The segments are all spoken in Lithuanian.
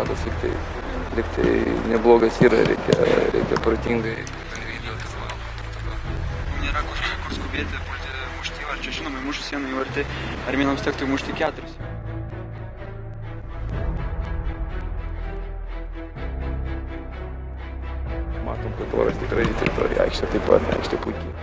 rezultatas liktai neblogas yra, reikia protingai. Nėra kur skubėti, mušti įvarčių. Žinoma, įmušus vieną įvartį, armėnams tektų įmušti 4. Matom, kad oras tikrai teritorija, aikštė taip pat, aikštė puikiai.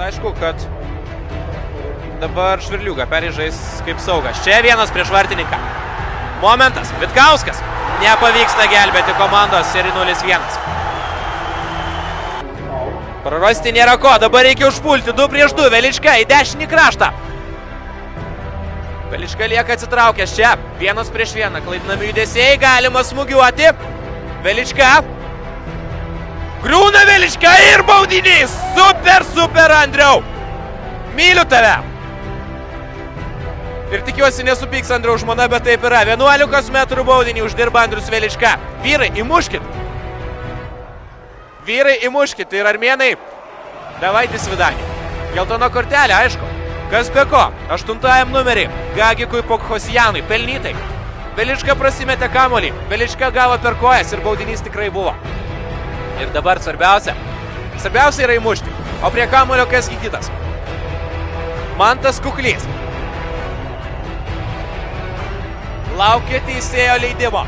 Aišku, kad dabar Švirliuga perėžais kaip saugas. Čia vienas prieš vartininką. Momentas. Vitkauskas. Nepavyksta gelbėti komandos ir 0-1. Prarasti nėra ko. Dabar reikia užpulti. 2 prieš 2. Velička į dešinį kraštą. Velička lieka atsitraukęs čia. 1 prieš 1. Klaidinami judesiai. Galima smūgiuoti. Velička. Griūna Velička ir baudinys! Super, Andriau! Myliu tave! Ir tikiuosi nesupyks Andriau žmona, bet taip yra. 11 metrų baudinį uždirba Andrius Velička. Vyrai, įmuškit! Vyrai, įmuškit! Ir armėnai, davайте svidanį. Geltona kortelė, aišku. Kas be ko? 8 numerį. Gagikui Pokhosjanui. Pelnytai. Velička prasimetė kamuolį. Velička gavo per kojas ir baudinys tikrai buvo. Ir dabar svarbiausia yra įmušti. O prie kamuolio kasgi kitas? Mantas Kuklys. Laukia teisėjo leidimo.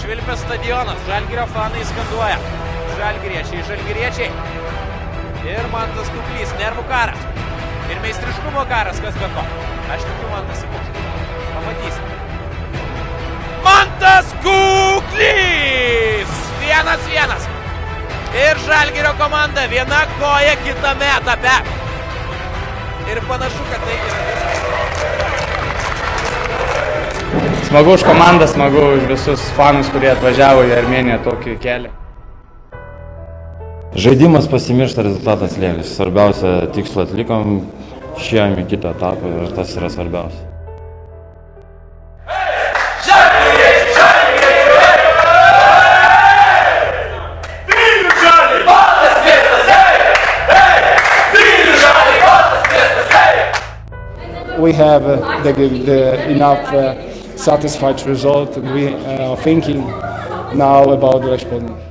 Švilpės stadionas. Žalgirio fanai skanduoja. Žalgiriečiai. Ir Mantas Kuklys. Nervų karas. Ir meistriškumo karas, kas be ko. Aš tikiu Mantas įmuš. Pamatysim. Mantas Kuklys! 1-1. Ir Žalgirio komanda viena koja kitame etape. Ir panašu, kad tai yra viskas. Smagu už komandą, smagu už visus fanus, kurie atvažiavo į Armėniją tokį kelią. Žaidimas pasimiršta, rezultatas lėmė. Svarbiausia tikslą atlikom, išėjom į kitą etapą ir tas yra svarbiausia. We have enough satisfied result, and we are thinking now about Respond.